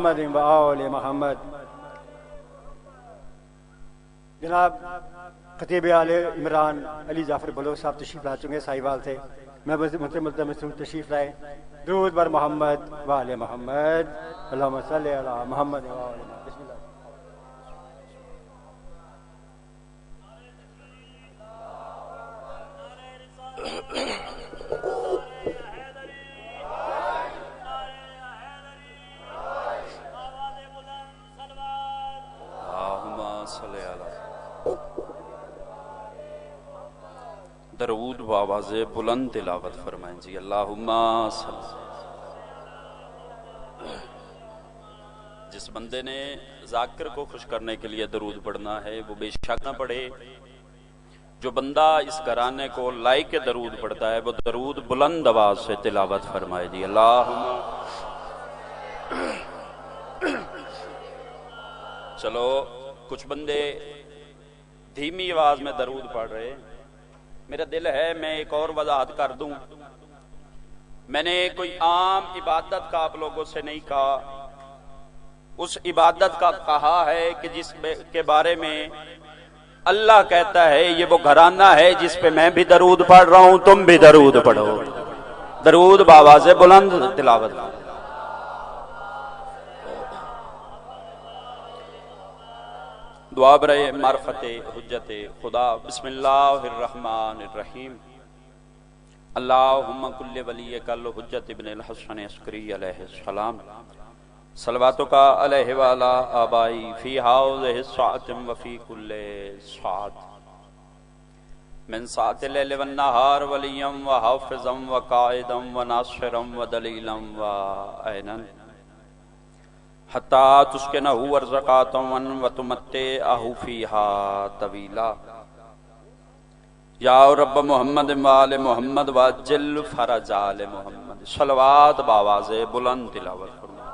محمد و آل محمد۔ جناب خطیب آل عمران علی جعفر بلوچ صاحب تشریف لا چکے ساہیوال سے، میں ملتمس تشریف لائے۔ درود بر محمد و آل محمد، اللہم صلی علی محمد و آل محمد۔ بسم اللہ۔ درود و آواز بلند تلاوت فرمائیں جی، اللہم صلی۔ جس بندے نے ذاکر کو خوش کرنے کے لیے درود پڑھنا ہے وہ بے شک نہ پڑھے۔ جو بندہ اس گھرانے کو لائق درود پڑھتا ہے وہ درود بلند آواز سے تلاوت فرمائے جی، اللہم۔ چلو کچھ بندے دھیمی آواز میں درود پڑھ رہے، میرا دل ہے میں ایک اور وضاحت کر دوں۔ میں نے کوئی عام عبادت کا آپ لوگوں سے نہیں کہا، اس عبادت کا کہا ہے کہ جس کے بارے میں اللہ کہتا ہے یہ وہ گھرانہ ہے جس پہ میں بھی درود پڑھ رہا ہوں، تم بھی درود پڑھو۔ درود بآواز بلند تلاوت۔ دعا برائے معرفت حجت خدا۔ بسم اللہ الرحمن الرحیم۔ اللہم کل ولیک الحجت ابن الحسن عسکری علیہ السلام، صلواتک علیہ وعلی آبائی فی ہذہ الساعۃ وفی کل ساعۃ من ساعۃ اللیل والنہار ولیا وحافظا وقائدا وناصرا ودلیلا وعینا حتی تسکنہ ورزقاتا وتمتعہ فیہا طویلا۔ یا رب محمد وآل محمد واجل فرج آل محمد۔ صلوات بآواز بلند تلاوت فرمائیں۔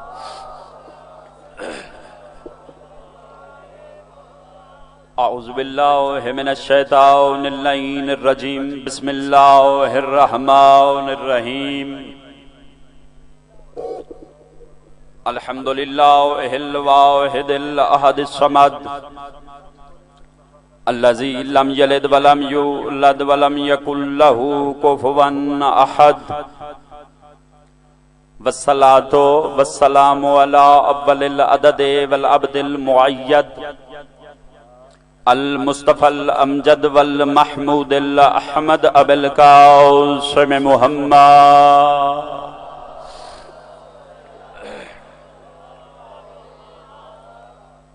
اعوذ باللہ من الشیطان اللعین الرجیم، بسم اللہ الرحمن الرحیم۔ الحمدللہ الواحد الاحد الصمد الذی لم یلد ولم یولد ولم یکن لہ کفوا احد، والصلاة والسلام علی اول العدد والعبد المعید المصطفى الامجد والمحمود الاحمد ابو القاسم محمد۔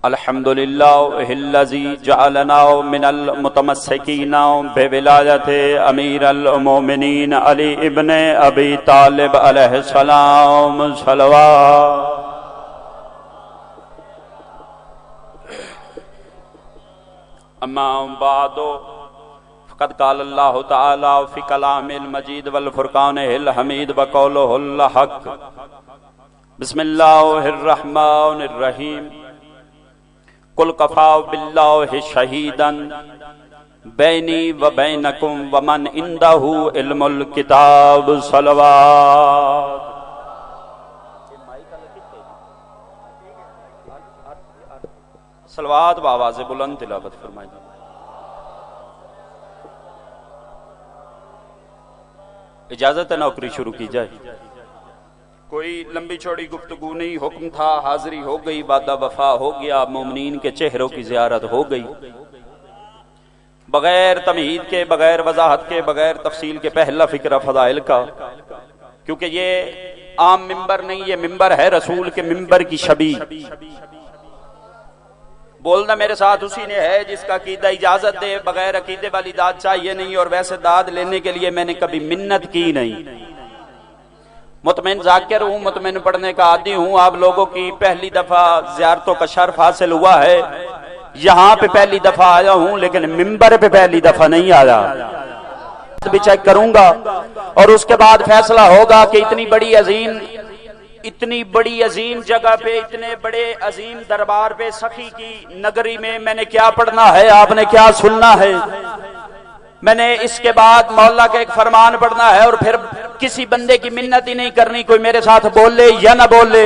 الحمدللہ الذی جعلنا من المتمسکین بولایت امیر المومنین علی ابن ابی طالب علیہ السلام، صلوات۔ اما بعد فقد قال اللہ تعالی فی کلام المجید والفرقان الحمید وقولہ الحق۔ بسم اللہ الرحمن الرحیم۔ قل کفی باللہ شہیدا بینی وبینکم ومن عندہ علم الکتاب، صلوات۔ صلوات بآواز بلند تلاوت فرمائیں۔ اجازت ہے نوکری شروع کی جائے؟ کوئی لمبی چوڑی گفتگو نہیں، حکم تھا، حاضری ہو گئی، وعدہ وفا ہو گیا، مومنین کے چہروں کی زیارت ہو گئی۔ بغیر تمہید کے، بغیر وضاحت کے، بغیر تفصیل کے پہلا فکرہ فضائل کا، کیونکہ یہ عام ممبر نہیں، یہ ممبر ہے رسول کے ممبر کی شبیہ۔ بولنا میرے ساتھ اسی نے ہے جس کا عقیدہ اجازت دے، بغیر عقیدے والی داد چاہیے نہیں، اور ویسے داد لینے کے لیے میں نے کبھی منت کی نہیں۔ مطمئن ذاکر ہوں، مطمئن پڑھنے کا عادی ہوں۔ آپ لوگوں کی پہلی دفعہ زیارتوں کا شرف حاصل ہوا ہے، یہاں پہ پہلی دفعہ آیا ہوں لیکن ممبر پہ پہلی دفعہ نہیں آیا۔ بھی چیک کروں گا اور اس کے بعد فیصلہ ہوگا کہ اتنی بڑی عظیم جگہ پہ، اتنے بڑے عظیم دربار پہ، سخی کی نگری میں میں نے کیا پڑھنا ہے، آپ نے کیا سننا ہے۔ میں نے اس کے بعد مولا کا ایک فرمان پڑھنا ہے، اور پھر کسی بندے کی منت ہی نہیں کرنی، کوئی میرے ساتھ بولے یا نہ بولے،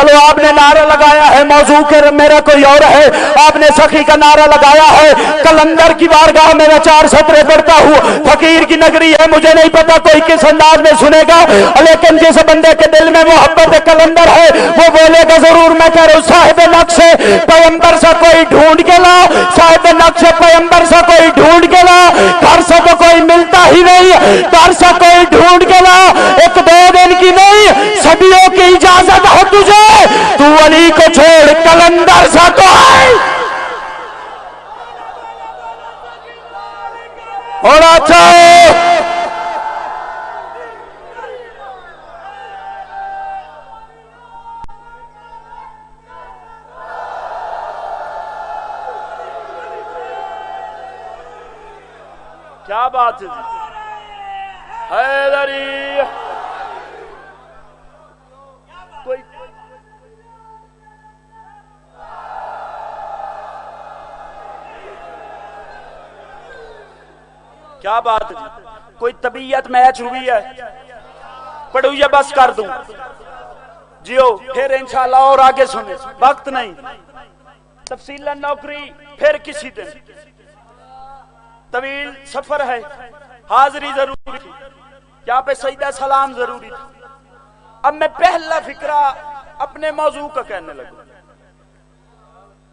چلو آپ نے نعرہ لگایا ہے موضوع کے میرا کوئی اور ہے، آپ نے سخی کا نعرہ لگایا ہے، کلندر کی بارگاہ میں 4 سطریں پڑھتا ہوں، فقیر کی نگری ہے، مجھے نہیں پتا کوئی کس انداز میں سنے گا، لیکن جس بندے کے دل میں محبت کلندر ہے وہ بولے گا ضرور۔ میں کہہ رہا ہوں صاحب نقش پیمبر سا کوئی ڈھونڈ کے لا، صاحب نقش پیمبر سا کوئی ڈھونڈ کے لا، گھر سے تو کوئی ملتا ہی نہیں، گھر سے کوئی ڈھونڈ کے لا، 1-2 دن کی نہیں صدیوں کی اجازت ہو تجھے، تو علی کو چھوڑ کلندر سا تو ہے۔ اور اچھا کیا بات ہے جی، حیدری کوئی کیا بات ہے جی، کوئی طبیعت میچ ہوئی ہے، پڑھو یہ بس کر دوں جیو، پھر انشاءاللہ اور آگے سنیں، وقت نہیں، تفصیل نوکری پھر کسی دن، طویل سفر ہے، حاضری ضروری تھی، یہاں پہ سجدہ سلام ضروری تھی۔ اب میں پہلا فکرہ اپنے موضوع کا کہنے لگا،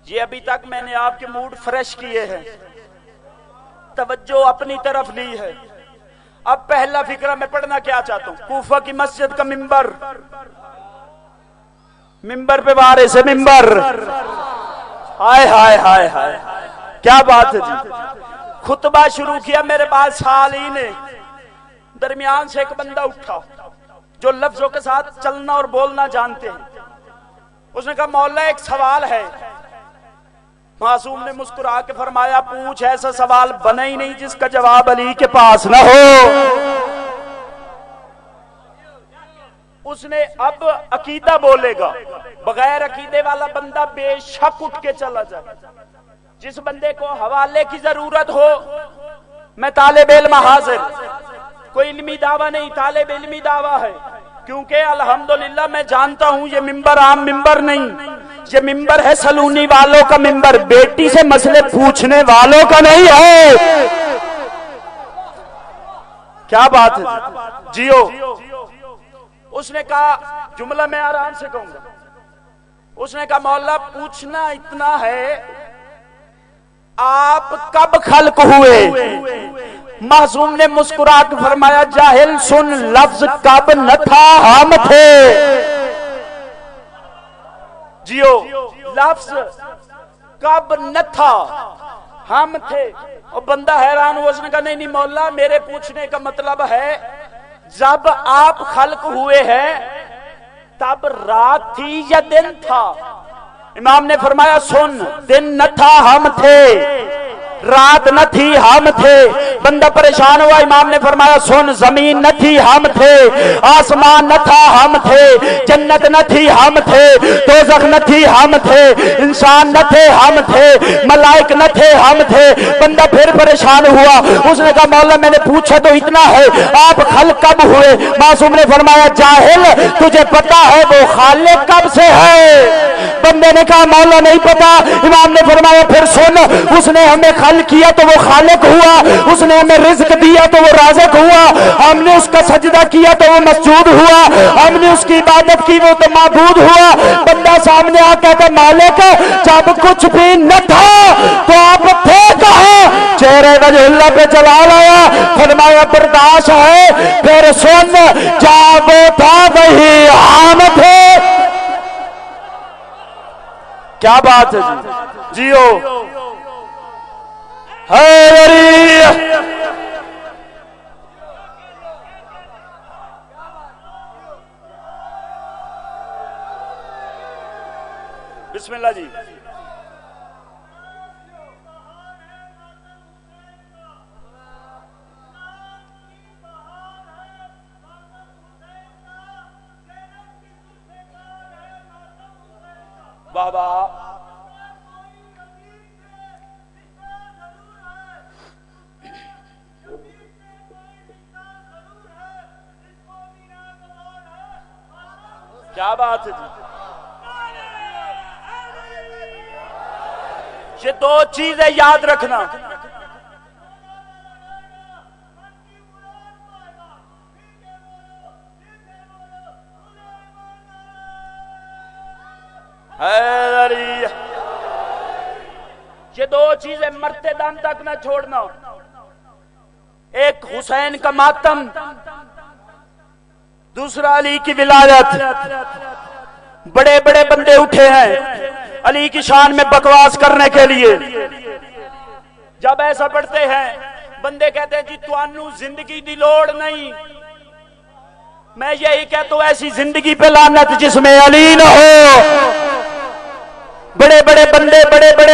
یہ ابھی تک میں نے آپ کے موڈ فریش کیے ہیں، توجہ اپنی طرف لی ہے۔ اب پہلا فکرہ میں پڑھنا کیا چاہتا ہوں، کوفہ کی مسجد کا ممبر، ممبر پہ وارث ہے ممبر، ہائے ہائے ہائے ہائے کیا بات ہے جی، خطبہ شروع کیا میرے بعد سالی نے، درمیان سے ایک بندہ اٹھا جو لفظوں کے ساتھ چلنا اور بولنا جانتے ہیں، اس نے کہا مولا ایک سوال ہے۔ معصوم نے مسکرا کے فرمایا پوچھ، ایسا سوال بنا ہی نہیں جس کا جواب علی کے پاس نہ ہو۔ اس نے اب عقیدہ بولے گا، بغیر عقیدے والا بندہ بے شک اٹھ کے چلا جائے۔ جس بندے کو حوالے کی ضرورت ہو، میں طالب علم حاضر، کوئی علمی دعویٰ نہیں، طالب علمی دعویٰ ہے، کیونکہ الحمدللہ میں جانتا ہوں یہ ممبر عام ممبر نہیں، یہ ممبر ہے سلونی والوں کا ممبر، بیٹی سے مسئلے پوچھنے والوں کا نہیں ہے۔ کیا بات ہے جیو، اس نے کہا جملہ میں آرام سے کہوں گا، اس نے کہا مولا پوچھنا اتنا ہے آپ کب خلق ہوئے؟ معصوم نے مسکرا کے فرمایا جاہل سن، لفظ کب نہ تھا ہم تھے۔ جیو، لفظ کب نہ تھا ہم تھے۔ اور بندہ حیران ہوا، اس نے کہا نہیں نہیں مولا میرے پوچھنے کا مطلب ہے جب آپ خلق ہوئے ہیں تب رات تھی یا دن تھا؟ امام نے فرمایا سن، دن نہ تھا ہم تھے، رات نہ تھی ہم تھے۔ بندہ پریشان ہوا، امام نے فرمایا سن، زمین نہ تھی ہم تھے، آسمان نہ تھا ہم تھے، جنت نہ تھی ہم تھے، دوزخ نہ تھی ہم تھے، انسان نہ تھے ہم تھے، ملائک نہ تھے ہم تھے۔ بندہ پھر پریشان ہوا، اس نے کہا مولا میں نے پوچھا تو اتنا ہے آپ خلق کب ہوئے؟ معصوم نے فرمایا جاہل تجھے پتا ہے وہ خالق کب سے ہے؟ بندے نے کہا مولا نہیں پتا۔ امام نے فرمایا پھر سن، اس نے ہمیں خلق کیا تو وہ خالق ہوا، اس نے ہمیں رزق دیا تو وہ رازق ہوا، ہم نے اس کا سجدہ کیا تو وہ مسجود ہوا، ہم نے اس کی عبادت کی وہ تو معبود ہوا۔ بندہ سامنے آ کہتا مالک جب کچھ بھی نہ تھا تو آپ تھے کہاں؟ چہرے وجہ اللہ پہ جلال آیا، فرمایا برداشت ہے پھر سن، جب وہ تھا وہی ہم تھے۔ کیا بات ہے جی جیو، بسم اللہ جی۔ واہ واہ، کیا بات ہے جی، یہ دو چیزیں یاد رکھنا. یہ دو چیزیں مرتے دم تک نہ چھوڑنا. ایک حسین کا ماتم، دوسرا علی کی ولایت. بڑے بڑے بندے اٹھے ہیں علی کی شان میں بکواس کرنے کے لیے. جب ایسا پڑھتے ہیں بندے کہتے ہیں جی توانو زندگی دی لوڑ نہیں. میں یہی کہتا ہوں ایسی زندگی پہ لعنت جس میں علی نہ ہو. بڑے بڑے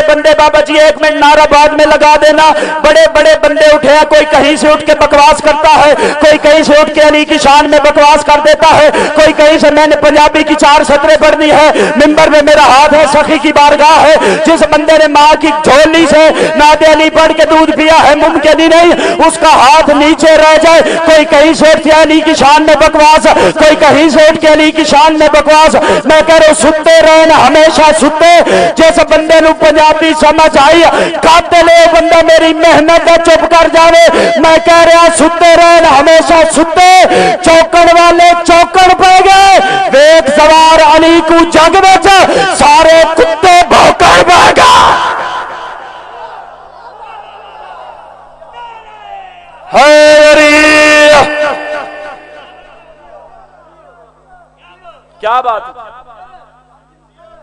بندے بابا جی ایک منٹ نعرہ بعد میں لگا دینا. بڑے بڑے بندے اٹھے ہیں، کوئی کہیں سے اٹھ کے بکواس کرتا ہے، کوئی کہیں سے اٹھ کے علی کی شان میں بکواس کر دیتا ہے، کوئی کہیں سے میں نے پنجابی کی 4 سطریں پڑھنی ہے، منبر میں میرا ہاتھ ہے، سخی کی بارگاہ ہے. جس بندے نے ماں کی جھولی سے نعت علی پڑھ کے دودھ پیا ہے ممکن ہی نہیں اس کا ہاتھ نیچے رہ جائے. کوئی کہیں سے اٹھ کے علی کی شان میں بکواس، کوئی کہیں سے اٹھ کے علی کی شان میں بکواس. میں کہہ رہا ہوں ستے رہن ہمیشہ ستے. جس بندے نو پنجابی سمجھ آئی قاتل اے بندہ میری محنت ہے چپ کر جاوے. میں کہہ رہا ستے رہن ہمیشہ ستے. چوکڑ والے چوکڑ پہ گئے، ویک سوار علی کو جگ وچ سارے کتے بھوکڑ پہ گئے. کیا بات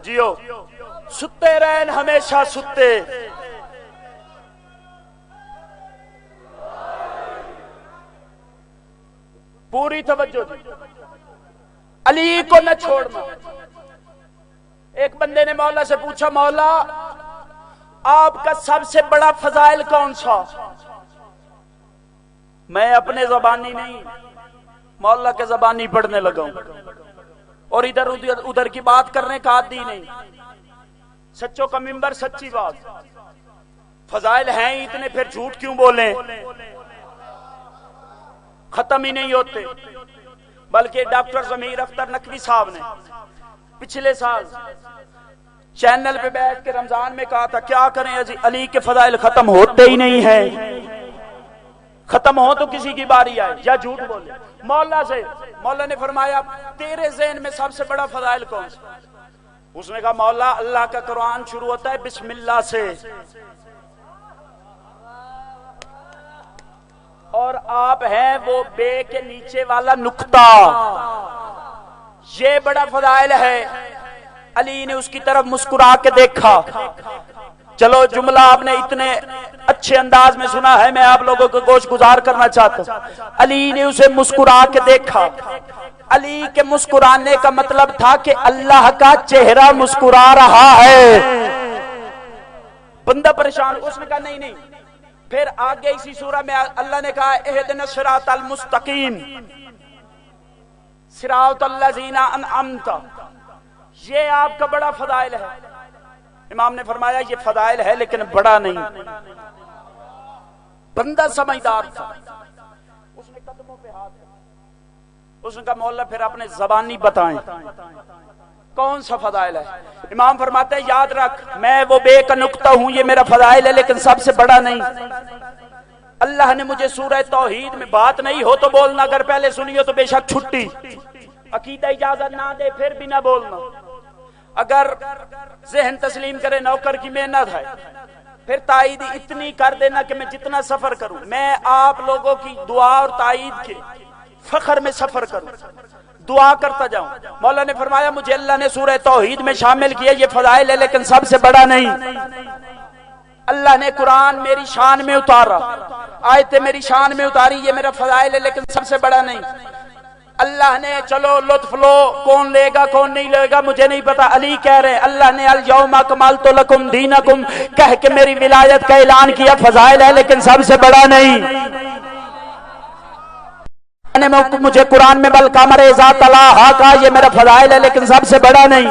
جیو. ستے رہن ہمیشہ ستے. پوری توجہ دی. علی کو نہ چھوڑنا. ایک بندے نے مولا سے پوچھا مولا آپ کا سب سے بڑا فضائل کون سا؟ میں اپنے زبانی نہیں مولا کے زبانی پڑھنے لگا ہوں اور ادھر کی بات کرنے کا عادی نہیں. سچوں کا منبر سچی بات. فضائل ہیں اتنے پھر جھوٹ کیوں بولیں؟ ختم ہی نہیں ہوتے. بلکہ ڈاکٹر ضمیر اختر نقوی صاحب نے پچھلے سال چینل پہ بیٹھ کے رمضان میں کہا تھا کیا کریں علی کے فضائل ختم ہوتے ہی نہیں ہیں. ختم ہو تو کسی کی باری آئے یا جھوٹ بولے. مولا سے مولا نے فرمایا تیرے ذہن میں سب سے بڑا فضائل کون سا؟ اس نے کہا مولا اللہ کا قرآن شروع ہوتا ہے بسم اللہ سے اور آپ ہیں وہ بے کے نیچے والا نقطہ. یہ بڑا فضائل ہے. علی نے اس کی طرف مسکرا کے دیکھا. چلو جملہ آپ نے اتنے اچھے انداز میں سنا ہے، میں آپ لوگوں کو گوش گزار کرنا چاہتا ہوں. علی نے اسے مسکرا کے دیکھا. علی کے مسکرانے کا مطلب تھا کہ اللہ کا چہرہ مسکرا رہا ہے. بندہ پریشان. اس نے کہا نہیں. پھر آگے اسی سورہ میں اللہ نے کہا اہدنا الصراط المستقیم صراط الذین انعمت. یہ آپ کا بڑا فضائل ہے. امام نے فرمایا یہ فضائل ہے لیکن بڑا نہیں. بندہ سمجھدار تھا. اس نے قدموں پہ ہاتھ رکھا. اس نے کہا مولا پھر اپنے زبانی بتائیں کون سا فضائل ہے. امام فرماتے ہیں یاد رکھ میں وہ بے کا نقطہ ہوں، یہ میرا فضائل ہے لیکن سب سے بڑا نہیں. اللہ نے مجھے سورہ توحید میں بات نہیں ہو تو بولنا، اگر پہلے سنی ہو تو بے شک چھٹی. عقیدہ اجازت نہ دے پھر بھی نہ بولنا. اگر ذہن تسلیم کرے نوکر کی محنت ہے پھر تائید اتنی کر دینا کہ میں جتنا سفر کروں میں آپ لوگوں کی دعا اور تائید کے فخر میں سفر کروں، دعا کرتا جاؤں. مولا نے فرمایا مجھے اللہ نے سورہ توحید میں شامل کیا، یہ فضائل ہے لیکن سب سے بڑا نہیں. اللہ نے قرآن میری شان میں اتارا، آیتیں میری شان میں اتاری، یہ میرا فضائل ہے لیکن سب سے بڑا نہیں. اللہ نے چلو لطف لو، کون لے گا کون نہیں لے گا مجھے نہیں پتا. علی کہہ رہے اللہ نے الیوم اکملت لکم دینکم کہہ کے میری ولایت کا اعلان کیا، فضائل ہے لیکن سب سے بڑا نہیں. نے مجھے قرآن میں بل قمر اذا تلاہا کہا، یہ میرا فضائل ہے لیکن سب سے بڑا نہیں۔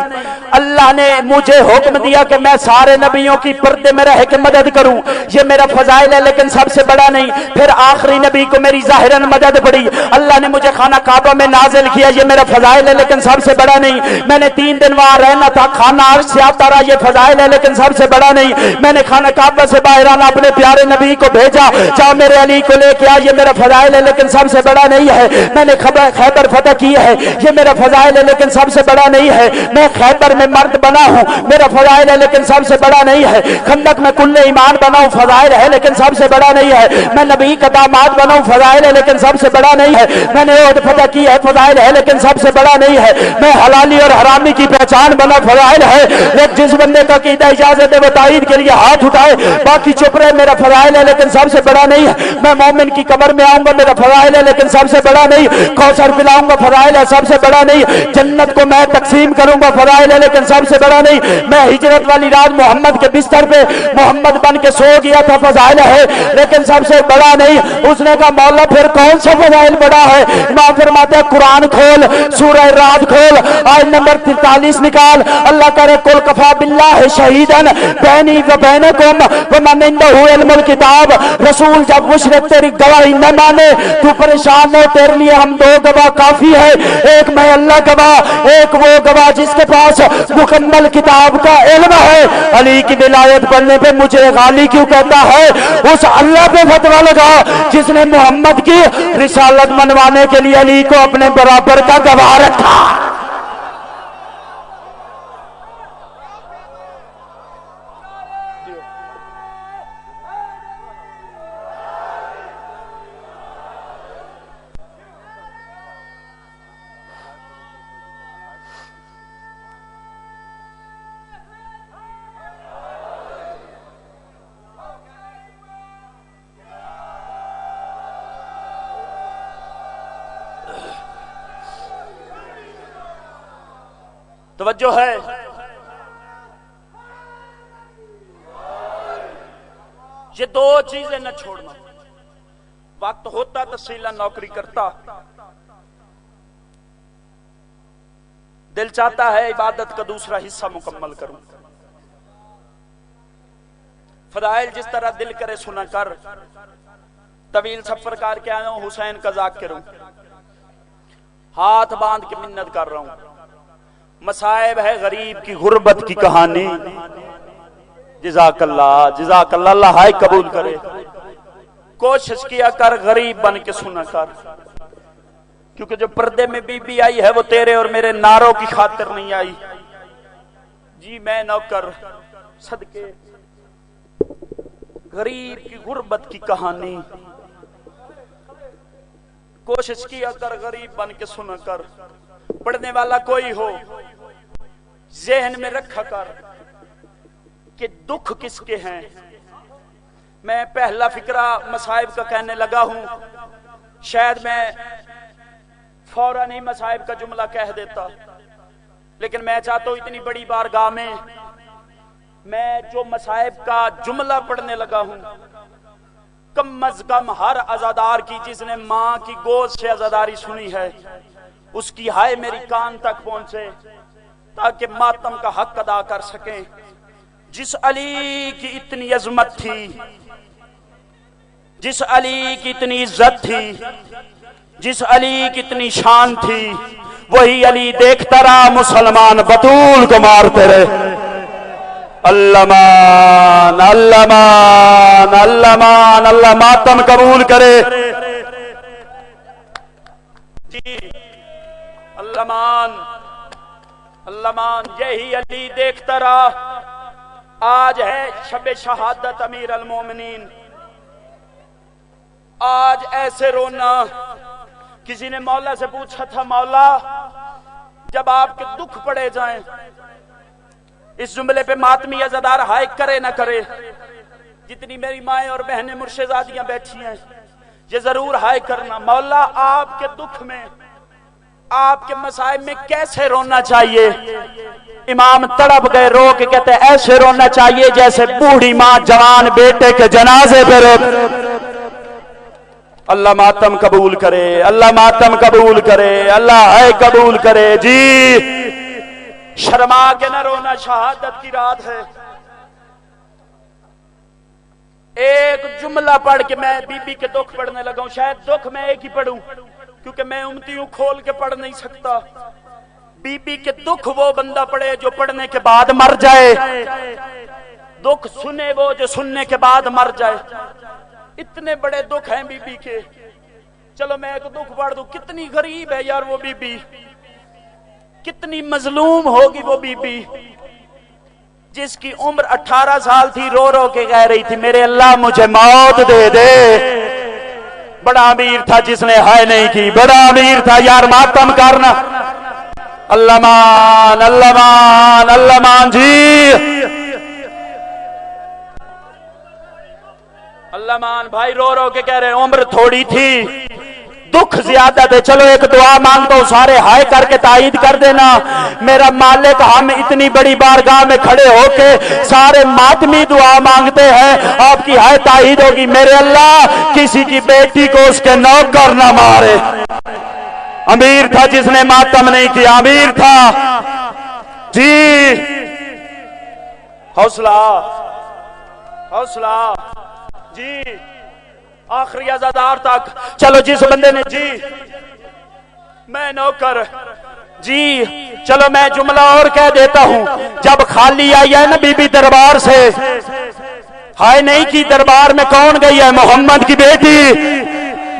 اللہ نے مجھے حکم دیا کہ میں سارے نبیوں کی پردے میں رہ کے مدد کروں، یہ میرا فضائل ہے لیکن سب سے بڑا نہیں۔ پھر آخری نبی کو میری ظاہراً مدد پڑی، اللہ نے مجھے خانہ کعبہ میں نازل کیا، یہ میرا فضائل ہے لیکن سب سے بڑا نہیں۔ میں نے 3 دن وہاں رہنا تھا، کھانا عرش سے آتا رہا، یہ فضائل ہے لیکن سب سے بڑا نہیں۔ میں نے خانہ کعبہ سے باہر آنا اپنے پیارے نبی کو بھیجا، جا میرے علی کو لے کے آ، یہ میرا فضائل ہے لیکن سب سے بڑا نہیں ہے۔ میں نے خیبر فتح کی ہے، یہ میرا فضائل ہے لیکن سب سے بڑا نہیں ہے۔ میں خیبر میں مرد بنا ہوں، میرا فضائل ہے لیکن سب سے بڑا نہیں ہے۔ خندق میں کل ایمان بنا ہوں، فضائل ہے لیکن سب سے بڑا نہیں ہے۔ میں نبی کا داماد بنا ہوں، فضائل ہے لیکن سب سے بڑا نہیں ہے۔ میں نے احد فتح کی ہے، فضائل ہے لیکن سب سے بڑا نہیں ہے۔ میں حلالی اور حرامی کی پہچان بنا، فضائل ہے۔ ایک جس بندے کا عقیدہ اجازت ہے وہ تائید کے لیے ہاتھ اٹھائے، باقی چپ رہے، میرا فضائل ہے لیکن سب سے بڑا نہیں ہے۔ میں مومن کی قبر میں آؤں گا، میرا فضائل ہے لیکن سب سے بڑا نہیں۔ کوثر پلاؤں گا، فضائل ہے سب سے بڑا نہیں۔ جنت کو میں تقسیم کروں گا، فضائل ہے لیکن سب سے بڑا نہیں۔ میں ہجرت والی رات محمد کے بستر پہ محمد بن کے سو گیا تھا، فضائل ہے لیکن سب سے بڑا نہیں۔ اس نے کہا مولا پھر کون سا فضائل بڑا ہے؟ امام فرماتے ہیں قرآن کھول، سورہ رات کھول، آیت نمبر 43 نکال، اللہ کرے قل کفا باللہ شہیدن بینی و بینکم ومن عنده علم الکتاب۔ رسول جب مشرک تیری گواہی نہ مانے تو پریشان ہو، تیرے لیے ہم 2 گواہ کافی ہے، ایک میں اللہ گواہ، ایک وہ گواہ جس کے پاس مکمل کتاب کا علم ہے۔ علی کی ولایت بننے پہ مجھے غالی کیوں کہتا ہے؟ اس اللہ پہ فتویٰ لگا جس نے محمد کی رسالت منوانے کے لیے علی کو اپنے برابر کا گواہ رکھا۔ توجہ ہے، یہ 2 چیزیں نہ چھوڑنا۔ وقت ہوتا تفصیلا نوکری کرتا، دل چاہتا ہے عبادت کا دوسرا حصہ مکمل کروں۔ فضائل جس طرح دل کرے سنا کر، طویل سفر کر کے آیا ہوں، حسین کا ذاکر ہوں، ہاتھ باندھ کے منت کر رہا ہوں۔ مصائب ہے غریب کی غربت کی کہانی، جزاک اللہ، اللہ ہائے قبول کرے۔ کوشش کیا کر غریب بن کے سنا کر، کیونکہ جو پردے میں بی بی آئی ہے وہ تیرے اور میرے نعروں کی خاطر نہیں آئی۔ جی میں نوکر، صدقے غریب کی غربت کی کہانی، کوشش کیا کر غریب بن کے سنا کر۔ پڑھنے والا کوئی ہو ذہن میں رکھا کر کہ دکھ کس کے ہیں۔ میں پہلا فکرہ مصائب کا کہنے لگا ہوں، شاید میں فوراً ہی مصائب کا جملہ کہہ دیتا، لیکن میں چاہتا ہوں اتنی بڑی بارگاہ میں میں جو مصائب کا جملہ پڑھنے لگا ہوں، کم از کم ہر عزادار کی جس نے ماں کی گود سے عزاداری سنی ہے اس کی ہائے میری کان تک پہنچے، تاکہ ماتم کا حق ادا کر سکیں۔ جس علی کی اتنی عظمت تھی، جس علی کی اتنی عزت تھی، جس علی کی اتنی شان تھی، وہی علی دیکھتا رہا مسلمان بطول کو مارتے رہے۔ اللہ مان، اللہ مان، اللہ مان، اللہ ماتم قبول کرے۔ جی اللہ مان، اللہ مان، یہی علی دیکھتا رہا۔ آج ہے شب شہادت امیر المومنین، آج ایسے رونا۔ کسی نے مولا سے پوچھا تھا، مولا جب آپ کے دکھ پڑے جائیں اس جملے پہ ماتمی عزادار ہائے کرے نہ کرے، جتنی میری مائیں اور بہنیں مرشدزادیاں بیٹھی ہیں یہ ضرور ہائے کرنا، مولا آپ کے دکھ میں، آپ کے مصائب میں کیسے رونا چاہیے؟ امام تڑپ گئے، رو کے کہتے ہیں ایسے رونا چاہیے جیسے بوڑھی ماں جوان بیٹے کے جنازے پہ رو۔ اللہ ماتم قبول کرے، اللہ ماتم قبول کرے، اللہ ہے قبول کرے جی۔ شرما کے نہ رونا، شہادت کی رات ہے۔ ایک جملہ پڑھ کے میں بی بی کے دکھ پڑھنے لگا ہوں۔ شاید دکھ میں ایک ہی پڑھوں کیونکہ میں امتی ہوں، کھول کے پڑھ نہیں سکتا۔ بی بی کے دکھ وہ بندہ پڑھے جو پڑھنے کے بعد مر جائے، دکھ سنے وہ جو سننے کے بعد مر جائے۔ اتنے بڑے دکھ ہیں بی بی کے۔ چلو میں ایک دکھ پڑھ دوں، کتنی غریب ہے یار وہ بی بی، کتنی مظلوم ہوگی وہ بی بی، جس کی عمر 18 سال تھی، رو رو کے کہہ رہی تھی میرے اللہ مجھے موت دے دے۔ بڑا امیر تھا جس نے ہائے نہیں کی، بڑا امیر تھا یار، ماتم کرنا۔ اللہ مان، اللہ مان، اللہ مان جی، اللہ مان بھائی رو رو کے کہہ رہے ہیں عمر تھوڑی تھی، دکھ زیادہ تھے۔ چلو ایک دعا مانگتا ہوں، سارے ہائے کر کے تائید کر دینا۔ میرا مالک ہم اتنی بڑی بارگاہ میں کھڑے ہو کے سارے ماتمی دعا مانگتے ہیں، آپ کی ہائے تائید ہوگی میرے اللہ کسی کی بیٹی کو اس کے نوکر نہ مارے۔ امیر تھا جس نے ماتم نہیں کیا، امیر تھا جی۔ حوصلہ حوصلہ جی، آخری عزادار تک۔ چلو جس بندے نے جی میں نوکر جی، چلو میں جملہ اور کہہ دیتا ہوں۔ جب خالی آئی ہے نا بی بی دربار سے، ہائے نہیں کی دربار میں کون گئی ہے؟ محمد کی بیٹی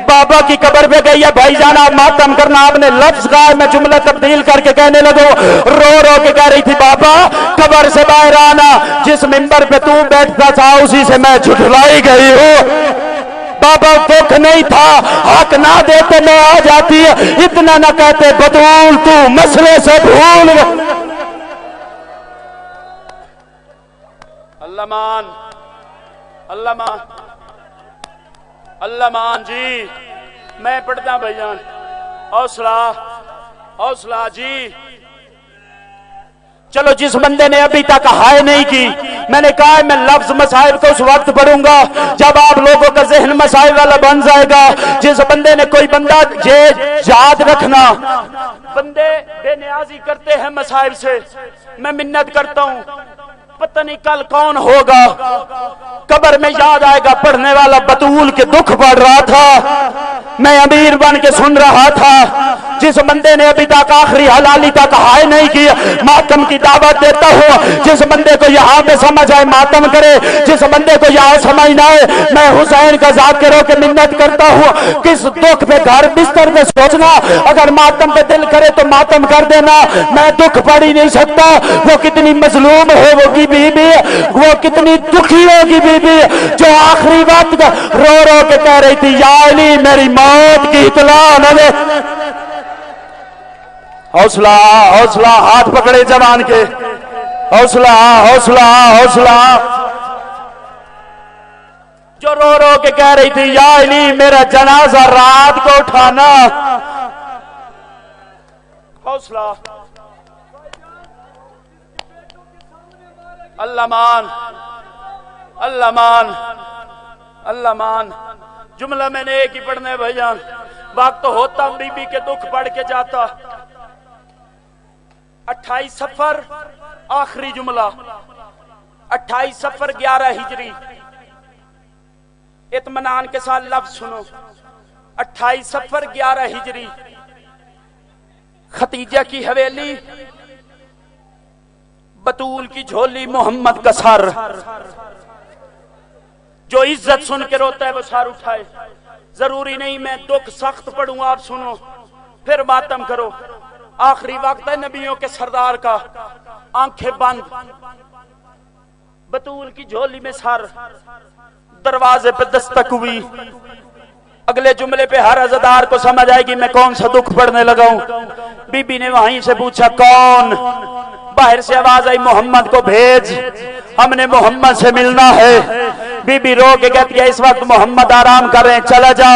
بابا کی قبر پہ گئی ہے۔ بھائی جان آپ ماتم کرنا، آپ نے لفظ کہا، میں جملہ تبدیل کر کے کہنے لگو۔ رو رو کے کہہ رہی تھی بابا قبر سے باہر آنا، جس ممبر پہ تو بیٹھتا تھا اسی سے میں جھٹلائی گئی ہوں۔ بابا دکھ نہیں تھا، حق نہ دیتے میں آ جاتی، اتنا نہ کہتے بدول تو مسئلے سے بھول۔ اللہ مان، اللہ مان، اللہ مان جی۔ میں پڑھتا بھائی جان، حوصلہ حوصلہ جی۔ چلو جس بندے نے ابھی تک ہائے نہیں کی، میں نے کہا ہے میں لفظ مسائل کو اس وقت پڑھوں گا جب آپ لوگوں کا ذہن مسائل والا بن جائے گا۔ جس بندے نے، کوئی بندہ یہ یاد رکھنا، بندے بے نیازی کرتے ہیں مسائل سے، میں منت کرتا ہوں پتہ نہیں کل کون ہوگا قبر میں یاد آئے گا پڑھنے والا بطول کے دکھ پڑھ رہا تھا، میں امیر بن کے سن رہا تھا۔ جس بندے نے ابھی تک آخری حلالی تک ہائے نہیں کی، ماتم کی دعوت دیتا ہوں۔ جس بندے کو یہاں پہ سمجھ آئے ماتم کرے، جس بندے کو یہاں سمجھ نہ آئے میں حسین کا ذاکر ہو کے منت کرتا ہوں، کس دکھ پہ گھر بستر پہ سوچنا، اگر ماتم پہ دل کرے تو ماتم کر دینا۔ میں دکھ پڑھ ہی نہیں سکتا، وہ کتنی مظلوم ہے وہ کی بی بی، وہ کتنی دکھی ہوگی بی بی جو آخری وقت رو رو کے کہہ رہی تھی یا علی میری موت کی اطلاع نہ دے۔ حوصلہ حوصلہ، ہاتھ پکڑے جوان کے، حوصلہ حوصلہ حوصلہ۔ جو رو رو کے کہہ رہی تھی یا علی میرا جنازہ رات کو اٹھانا۔ حوصلہ، اللہ مان، اللہ مان، اللہ مان۔ جملہ میں نے ایک ہی پڑھنا ہے بھائی جان، وقت ہوتا بی بی کے دکھ پڑھ کے جاتا۔ 28 صفر آخری جملہ، 28 صفر 11 ہجری، اطمینان کے ساتھ لفظ سنو۔ 28 صفر 11 ہجری، ختیجہ کی حویلی، بطول کی جھولی، محمد کا سر۔ جو عزت سن کے روتا ہے وہ سر اٹھائے۔ ضروری نہیں میں دکھ سخت پڑھوں، آپ سنو پھر ماتم کرو۔ آخری وقت ہے نبیوں کے سردار کا، آنکھیں بند، بطول کی جھولی میں سر، دروازے پہ دستک ہوئی۔ اگلے جملے پہ ہر عزادار کو سمجھ آئے گی میں کون سا دکھ پڑھنے لگا ہوں۔ بی بی نے وہیں سے پوچھا کون؟ باہر سے آواز آئی محمد کو بھیج، ہم نے محمد سے ملنا ہے۔ بی بی رو کے کہتی ہے اس وقت محمد آرام کر رہے ہیں، چلا جا۔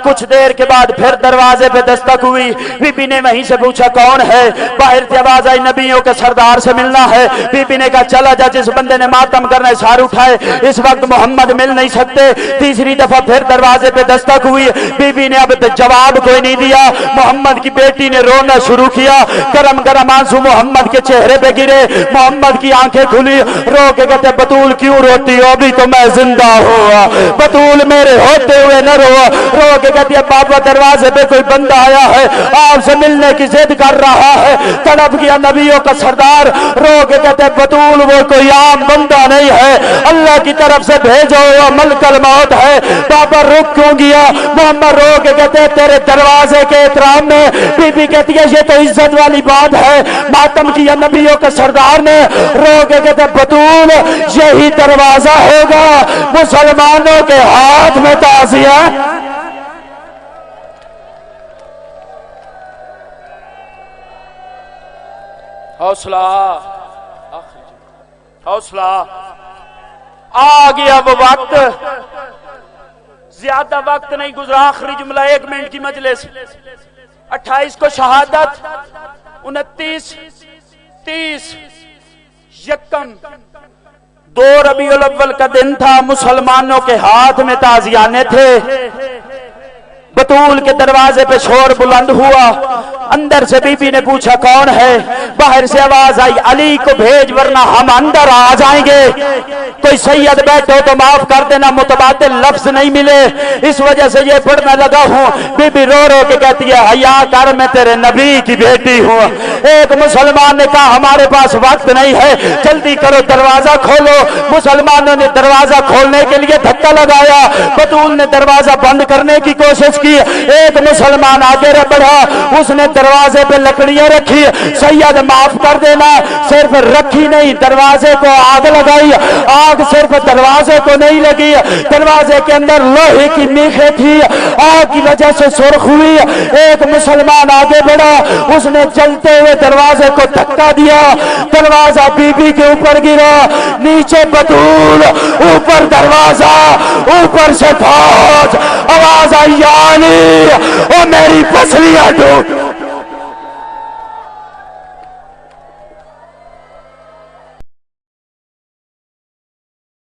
کچھ دیر کے بعد پھر دروازے پہ دستک ہوئی، بی بی نے وہیں سے پوچھا کون ہے؟ باہر سے آواز آئی نبیوں کے سردار سے ملنا ہے۔ بی بی نے کہا چلا جا، جس بندے نے ماتم کرنا ہے سار اٹھائے، اس وقت محمد مل نہیں سکتے۔ تیسری دفعہ پھر دروازے پہ دستک ہوئی، بی بی نے اب جواب کوئی نہیں دیا۔ محمد کی بیٹی نے رونا شروع کیا، گرم گرم آنسو محمد کے چہرے پہ گرے، محمد کی آنکھیں کھلی، رو کے کہتے بطول کیوں روتی ہو؟ ابھی تو میں زندہ ہوا، بطول میرے ہوتے ہوئے نہ رو۔ رو کے کہتی ہے بابا دروازے پہ کوئی بندہ آیا ہے، آپ سے ملنے کی ضد کر رہا ہے، تڑپ گیا نبیوں کا سردار۔ رو کے کہتے بطول وہ کوئی عام بندہ نہیں ہے، اللہ کی طرف سے بھیجا ہوا ملک الموت ہے۔ بابا رک کیوں گیا؟ محمد رو کے کہتے تیرے دروازے کے احترام میں۔ بی بی کہتی ہے یہ تو عزت والی بات ہے، ماتم کیا نبیوں کے سردار نے۔ رو کے کہتے بطول یہی دروازہ ہوگا مسلمانوں کے ہاتھ میں تعزیہ۔ حوصلہ حوصلہ، آ گیا وہ وقت، زیادہ وقت نہیں گزرا، آخری جملہ 1 منٹ کی مجلس۔ 28 کو شہادت، 29 30 یکم 2 ربیع الاول کا دن تھا، مسلمانوں کے ہاتھ میں تازیانے تھے۔ بطول کے دروازے پہ شور بلند ہوا، اندر سے بی بی نے پوچھا کون ہے؟ باہر سے آواز آئی علی کو بھیج ورنہ ہم اندر آ جائیں گے۔ کوئی سید بیٹھو تو معاف کر دینا، متبادل لفظ نہیں ملے، اس وجہ سے یہ پڑھنے لگا ہوں۔ بی بی رو رو کے کہتی ہے حیا کر، میں تیرے نبی کی بیٹی ہوں۔ ایک مسلمان نے کہا ہمارے پاس وقت نہیں ہے، جلدی کرو دروازہ کھولو۔ مسلمانوں نے دروازہ کھولنے کے لیے دھکا لگایا، بطول نے دروازہ بند کرنے کی کوشش کی۔ ایک مسلمان آگے بڑھا، اس نے دروازے پہ لکڑیاں رکھی، سید معاف کر دینا، صرف رکھی نہیں دروازے کو آگ لگائی۔ آگ صرف دروازے کو نہیں لگی، دروازے کے اندر لوہے کی میخیں تھی، آگ کی وجہ سے سرخ ہوئی۔ ایک مسلمان آگے بڑھا، اس نے چلتے ہوئے دروازے کو دھکا دیا، دروازہ بی بی کے اوپر گرا، نیچے بطول، اوپر دروازہ، اوپر سے فوج۔ آواز آئی علی او میری پسلیاں ٹوٹ۔